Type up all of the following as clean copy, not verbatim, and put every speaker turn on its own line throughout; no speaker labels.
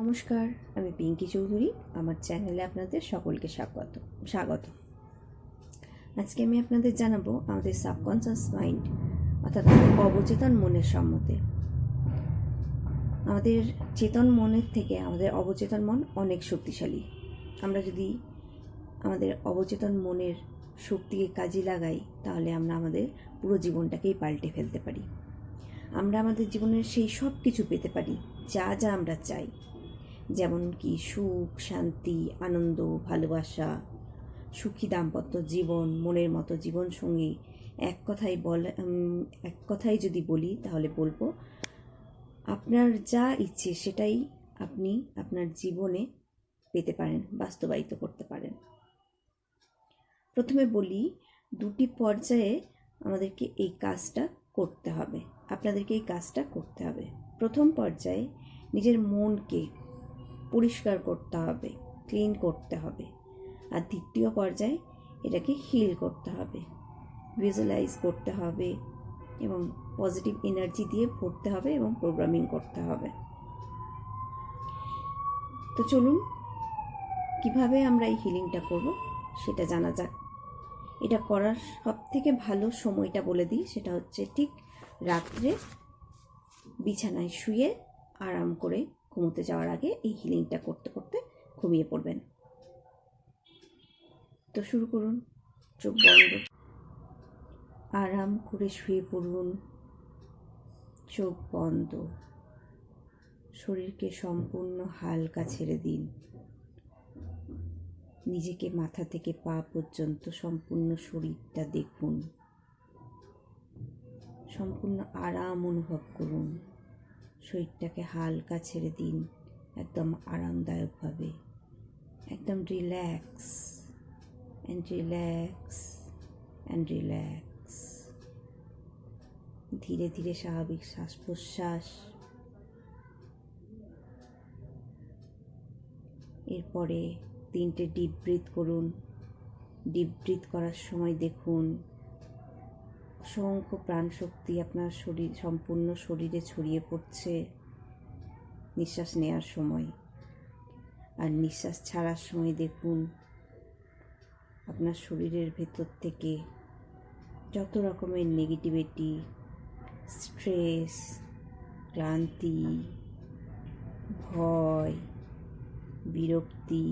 নমস্কার, আমি পিঙ্কি চৌধুরী। আমার চ্যানেলে আপনাদের সকলকে স্বাগত। আজকে আমি আপনাদের জানাবো আমাদের সাবকনসিয়াস মাইন্ড অর্থাৎ আমাদের অবচেতন মনের সম্বন্ধে। আমাদের চেতন মনের থেকে আমাদের অবচেতন মন অনেক শক্তিশালী। আমরা যদি আমাদের অবচেতন মনের শক্তিকে কাজে লাগাই তাহলে আমরা আমাদের পুরো জীবনটাকেই পাল্টে ফেলতে পারি। আমরা আমাদের জীবনের সেই সব কিছু পেতে পারি যা যা আমরা চাই, যেমন কি সুখ, শান্তি, আনন্দ, ভালোবাসা, সুখী দাম্পত্য জীবন, মনের মতো জীবনসঙ্গী। এক কথাই যদি বলি তাহলে বলবো, আপনার যা ইচ্ছে সেটাই আপনি আপনার জীবনে পেতে পারেন, বাস্তবায়িত করতে পারেন। প্রথমে বলি, দুটি পর্যায়ে আমাদেরকে এই কাজটা করতে হবে, আপনাদেরকে এই কাজটা করতে হবে। প্রথম পর্যায়ে নিজের মনকে পরিষ্কার করতে হবে, ক্লিন করতে হবে। আর দ্বিতীয় পর্যায়ে এটাকে হিল করতে হবে, ভিজুয়ালাইজ করতে হবে এবং পজিটিভ এনার্জি দিয়ে ভরতে হবে এবং প্রোগ্রামিং করতে হবে। তো চলুন কিভাবে আমরা এই হিলিংটা করব সেটা জানা যাক। এটা করার সবথেকে ভালো সময়টা বলে দিই, সেটা হচ্ছে ঠিক রাত্রে বিছানায় শুয়ে আরাম করে ঘুমোতে যাওয়ার আগে এই হিলিংটা করতে করতে ঘুমিয়ে পড়বেন। তো শুরু করুন। চোখ বন্ধ, আরাম করে শুয়ে পড়ুন। চোখ বন্ধ, শরীরকে সম্পূর্ণ হালকা ছেড়ে দিন। নিজেকে মাথা থেকে পা পর্যন্ত সম্পূর্ণ শরীরটা দেখুন। সম্পূর্ণ আরাম অনুভব করুন। শরীরটাকে হালকা ছেড়ে দিন, একদম আরামদায়কভাবে। একদম relax and relax and relax. ধীরে ধীরে স্বাভাবিক শ্বাস প্রশ্বাস। এরপরে 3টে ডিপ ব্রিথ করুন। ডিপ ব্রিথ করার সময় দেখুন অসংখ্য প্রাণশক্তি আপনার সম্পূর্ণ শরীরে ছড়িয়ে পড়ছে নিঃশ্বাস নেওয়ার সময়। আর নিঃশ্বাস ছাড়ার সময় দেখুন আপনার শরীরের ভেতর থেকে যত রকমের নেগেটিভিটি, স্ট্রেস, ক্লান্তি, ভয়, বিরক্তি,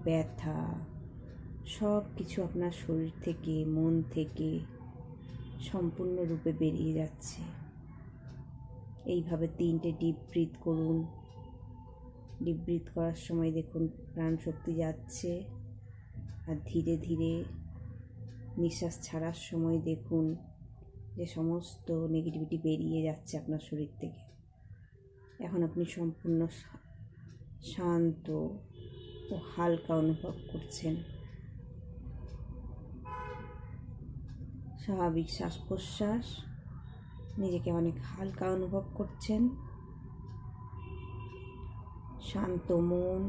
ব্যথা সব কিছু আপনার শরীর থেকে, মন থেকে সম্পূর্ণরূপে বেরিয়ে যাচ্ছে। এইভাবে 3টে ডিপ ব্রিথ করুন। ডিপ ব্রিথ করার সময় দেখুন প্রাণশক্তি যাচ্ছে, আর ধীরে ধীরে নিঃশ্বাস ছাড়ার সময় দেখুন যে সমস্ত নেগেটিভিটি বেরিয়ে যাচ্ছে আপনার শরীর থেকে। এখন আপনি সম্পূর্ণ শান্ত ও হালকা অনুভব করছেন। স্বাভাবিক শ্বাস প্রশ্বাস, নিজেকে অনেক হালকা অনুভব করছেন। শান্ত মন।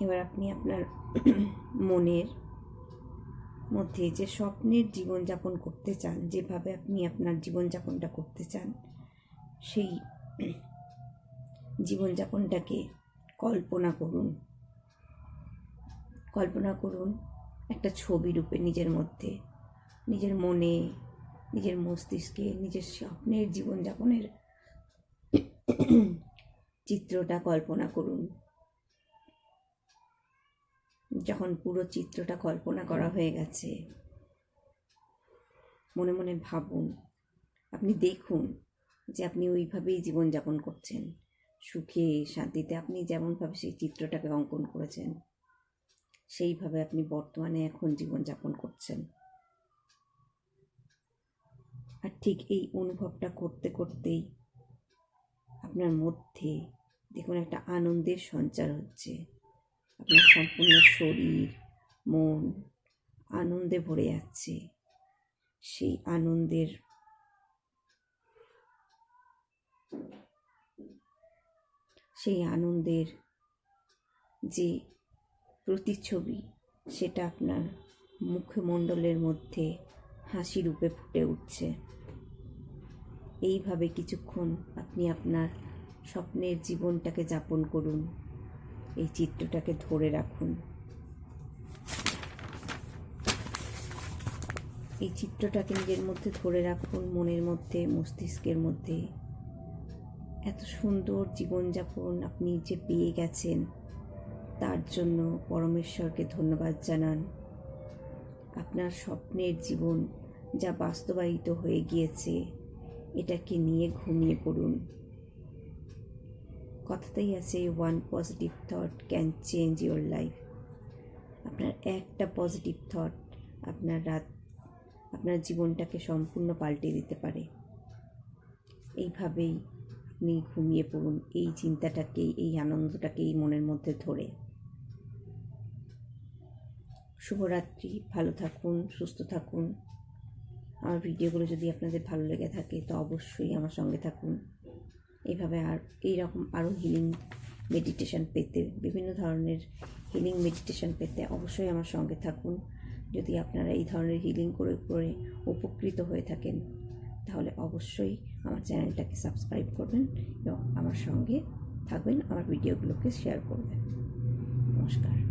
এবার আপনি আপনার মনের মধ্যে যে স্বপ্নের জীবনযাপন করতে চান, যেভাবে আপনি আপনার জীবনযাপনটা করতে চান, সেই জীবনযাপনটাকে কল্পনা করুন। কল্পনা করুন একটা ছবি রূপে নিজের মধ্যে, নিজের মনে, নিজের মস্তিষ্কে নিজের স্বপ্নের জীবনযাপনের চিত্রটা কল্পনা করুন। যখন পুরো চিত্রটা কল্পনা করা হয়ে গেছে, মনে মনে ভাবুন, আপনি দেখুন যে আপনি ওইভাবেই জীবনযাপন করছেন, সুখে শান্তিতে। আপনি যেমনভাবে সেই চিত্রটাকে অঙ্কন করেছেন সেইভাবে আপনি বর্তমানে এখন জীবনযাপন করছেন। আর ঠিক এই অনুভবটা করতে করতেই আপনার মধ্যে দেখুন একটা আনন্দের সঞ্চার হচ্ছে। আপনার সম্পূর্ণ শরীর, মন আনন্দে ভরে যাচ্ছে। সেই আনন্দের যে প্রতিচ্ছবি সেটা আপনার মুখমণ্ডলের মধ্যে হাসি রূপে ফুটে উঠছে। এইভাবে কিছুক্ষণ আপনি আপনার স্বপ্নের জীবনটাকে যাপন করুন। এই চিত্রটাকে ধরে রাখুন। এই চিত্রটাকে নিজের মধ্যে ধরে রাখুন, মনের মধ্যে, মস্তিষ্কের মধ্যে। এত সুন্দর জীবনযাপন আপনি যে পেয়ে গেছেন, তার জন্য পরমেশ্বরকে ধন্যবাদ জানান। আপনার স্বপ্নের জীবন যা বাস্তবায়িত হয়ে গিয়েছে, এটাকে নিয়ে ঘুমিয়ে পড়ুন। কথাতেই আছে, one positive thought can change your life. আপনার একটা পজিটিভ থট আপনার জীবনটাকে সম্পূর্ণ পাল্টে দিতে পারে। এইভাবেই আপনি ঘুমিয়ে পড়ুন, এই চিন্তাটাকেই, এই আনন্দটাকেই মনের মধ্যে ধরে। শুভরাত্রি, ভালো থাকুন, সুস্থ থাকুন। আমার ভিডিওগুলো যদি আপনাদের ভালো লেগে থাকে তো অবশ্যই আমার সঙ্গে থাকুন। এইভাবে এইরকম আরও হিলিং মেডিটেশন পেতে, বিভিন্ন ধরনের হিলিং মেডিটেশন পেতে অবশ্যই আমার সঙ্গে থাকুন। যদি আপনারা এই ধরনের হিলিং করে উপকৃত হয়ে থাকেন, তাহলে অবশ্যই আমার চ্যানেলটাকে সাবস্ক্রাইব করবেন এবং আমার সঙ্গে থাকবেন, আমার ভিডিওগুলোকে শেয়ার করবেন। নমস্কার।